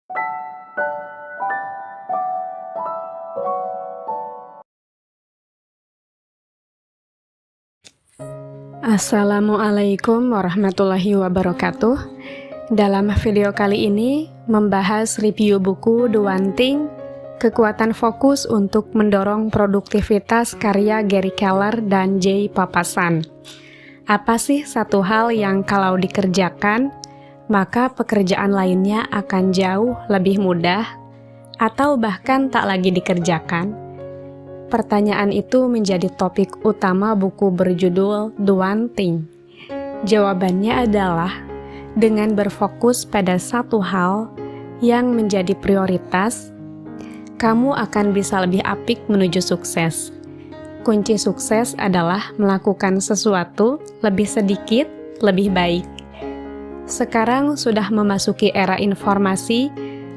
Assalamualaikum warahmatullahi wabarakatuh. Dalam video kali ini membahas review buku The One Thing, Kekuatan Fokus untuk Mendorong Produktivitas karya Gary Keller dan Jay Papasan. Apa sih satu hal yang kalau dikerjakan, maka pekerjaan lainnya akan jauh lebih mudah, atau bahkan tak lagi dikerjakan? Pertanyaan itu menjadi topik utama buku berjudul The One Thing. Jawabannya adalah dengan berfokus pada satu hal yang menjadi prioritas, kamu akan bisa lebih apik menuju sukses. Kunci sukses adalah melakukan sesuatu lebih sedikit, lebih baik. Sekarang sudah memasuki era informasi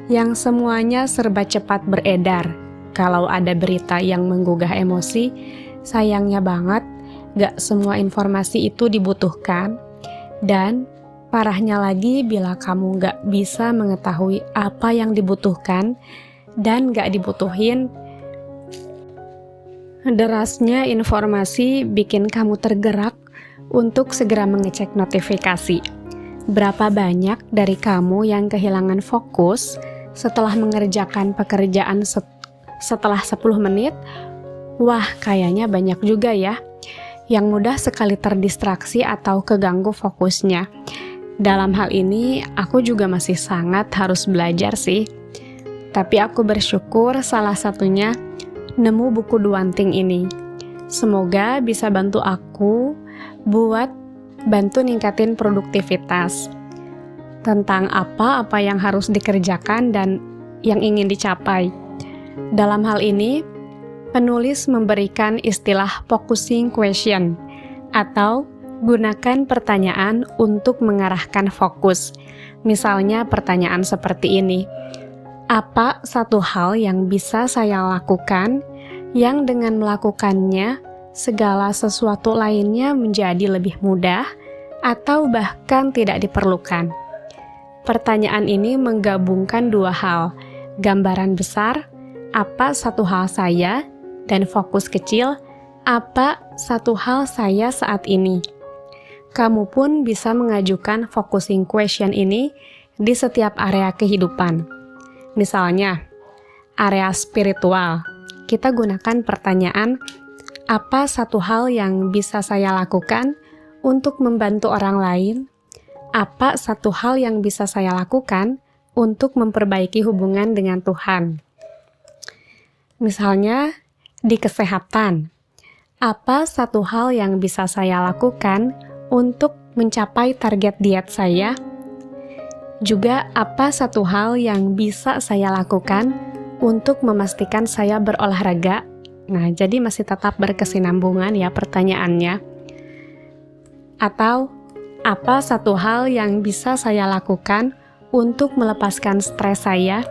yang semuanya serba cepat beredar. Kalau ada berita yang menggugah emosi, sayangnya banget, gak semua informasi itu dibutuhkan. Dan parahnya lagi bila kamu gak bisa mengetahui apa yang dibutuhkan dan gak dibutuhin, derasnya informasi bikin kamu tergerak untuk segera mengecek notifikasi. Berapa banyak dari kamu yang kehilangan fokus setelah mengerjakan pekerjaan setelah 10 menit? Wah, kayaknya banyak juga ya, yang mudah sekali terdistraksi atau keganggu fokusnya. Dalam hal ini, aku juga masih sangat harus belajar sih. Tapi aku bersyukur salah satunya nemu buku The One Thing ini. Semoga bisa bantu aku buat bantu ningkatin produktivitas. Tentang apa yang harus dikerjakan dan yang ingin dicapai. Dalam hal ini, penulis memberikan istilah focusing question atau gunakan pertanyaan untuk mengarahkan fokus. Misalnya pertanyaan seperti ini, apa satu hal yang bisa saya lakukan yang dengan melakukannya segala sesuatu lainnya menjadi lebih mudah atau bahkan tidak diperlukan? Pertanyaan ini menggabungkan dua hal, gambaran besar, apa satu hal saya, dan fokus kecil, apa satu hal saya saat ini. Kamu pun bisa mengajukan focusing question ini di setiap area kehidupan. Misalnya, area spiritual, kita gunakan pertanyaan, apa satu hal yang bisa saya lakukan untuk membantu orang lain? Apa satu hal yang bisa saya lakukan untuk memperbaiki hubungan dengan Tuhan? Misalnya, di kesehatan, apa satu hal yang bisa saya lakukan untuk mencapai target diet saya? Juga, apa satu hal yang bisa saya lakukan untuk memastikan saya berolahraga? Nah, jadi masih tetap berkesinambungan ya pertanyaannya. Atau, apa satu hal yang bisa saya lakukan untuk melepaskan stres saya?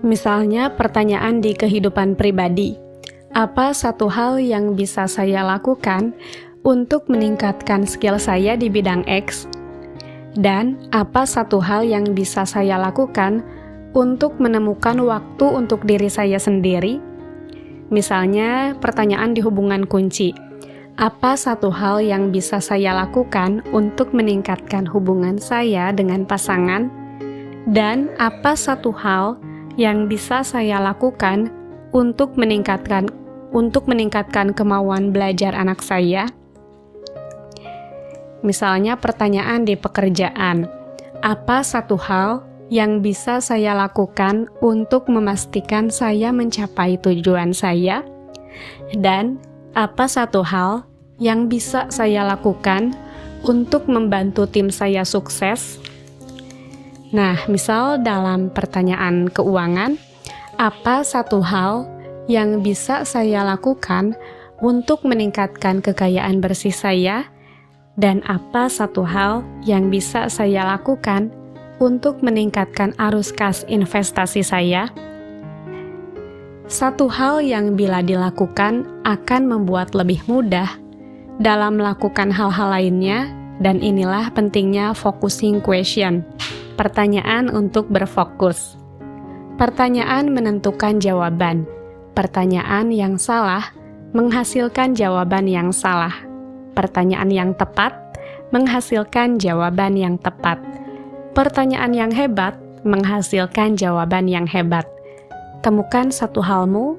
Misalnya pertanyaan di kehidupan pribadi, apa satu hal yang bisa saya lakukan untuk meningkatkan skill saya di bidang X? Dan apa satu hal yang bisa saya lakukan untuk menemukan waktu untuk diri saya sendiri? Misalnya pertanyaan di hubungan kunci, apa satu hal yang bisa saya lakukan untuk meningkatkan hubungan saya dengan pasangan? Dan apa satu hal yang bisa saya lakukan untuk meningkatkan kemauan belajar anak saya? Misalnya pertanyaan di pekerjaan, apa satu hal yang bisa saya lakukan untuk memastikan saya mencapai tujuan saya? Dan apa satu hal yang bisa saya lakukan untuk membantu tim saya sukses? Nah, misal dalam pertanyaan keuangan, apa satu hal yang bisa saya lakukan untuk meningkatkan kekayaan bersih saya? Dan apa satu hal yang bisa saya lakukan untuk meningkatkan arus kas investasi saya? Satu hal yang bila dilakukan akan membuat lebih mudah dalam melakukan hal-hal lainnya, dan inilah pentingnya focusing question. Pertanyaan untuk berfokus. Pertanyaan menentukan jawaban. Pertanyaan yang salah menghasilkan jawaban yang salah. Pertanyaan yang tepat menghasilkan jawaban yang tepat. Pertanyaan yang hebat menghasilkan jawaban yang hebat. Temukan satu halmu,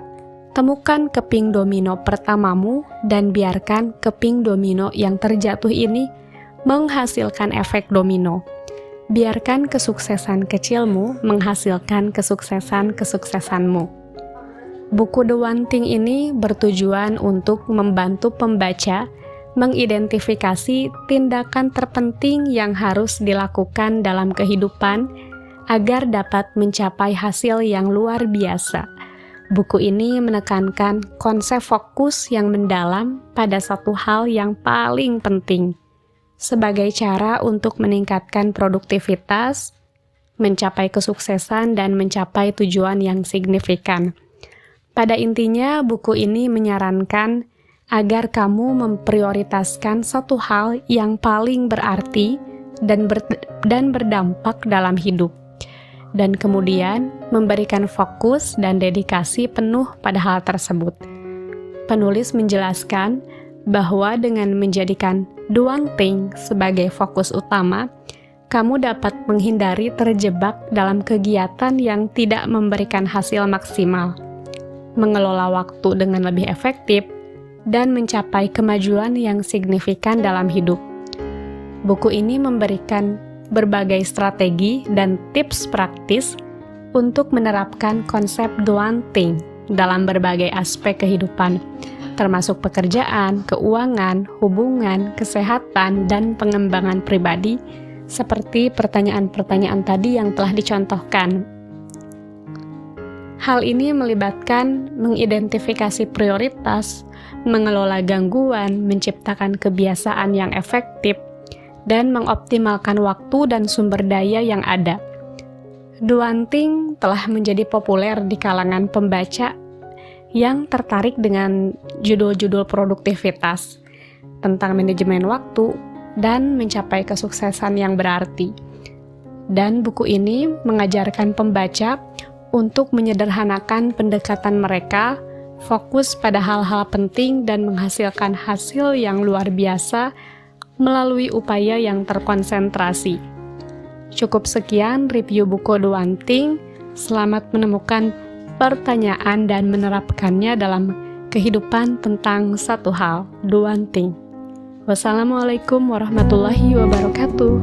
temukan keping domino pertamamu, dan biarkan keping domino yang terjatuh ini menghasilkan efek domino. Biarkan kesuksesan kecilmu menghasilkan kesuksesanmu. Buku The One Thing ini bertujuan untuk membantu pembaca mengidentifikasi tindakan terpenting yang harus dilakukan dalam kehidupan agar dapat mencapai hasil yang luar biasa. Buku ini menekankan konsep fokus yang mendalam pada satu hal yang paling penting, sebagai cara untuk meningkatkan produktivitas, mencapai kesuksesan, dan mencapai tujuan yang signifikan. Pada intinya, buku ini menyarankan agar kamu memprioritaskan satu hal yang paling berarti dan berdampak dalam hidup, dan kemudian memberikan fokus dan dedikasi penuh pada hal tersebut. Penulis menjelaskan bahwa dengan menjadikan The One Thing sebagai fokus utama, kamu dapat menghindari terjebak dalam kegiatan yang tidak memberikan hasil maksimal, mengelola waktu dengan lebih efektif, dan mencapai kemajuan yang signifikan dalam hidup. Buku ini memberikan berbagai strategi dan tips praktis untuk menerapkan konsep The One Thing dalam berbagai aspek kehidupan, termasuk pekerjaan, keuangan, hubungan, kesehatan, dan pengembangan pribadi, seperti pertanyaan-pertanyaan tadi yang telah dicontohkan. Hal ini melibatkan mengidentifikasi prioritas, mengelola gangguan, menciptakan kebiasaan yang efektif, dan mengoptimalkan waktu dan sumber daya yang ada. The One Thing telah menjadi populer di kalangan pembaca yang tertarik dengan judul-judul produktivitas, tentang manajemen waktu, dan mencapai kesuksesan yang berarti. Dan buku ini mengajarkan pembaca untuk menyederhanakan pendekatan mereka, fokus pada hal-hal penting dan menghasilkan hasil yang luar biasa melalui upaya yang terkonsentrasi. Cukup sekian review buku The One Thing. Selamat menemukan pertanyaan dan menerapkannya dalam kehidupan tentang satu hal, The One Thing. Wassalamualaikum warahmatullahi wabarakatuh.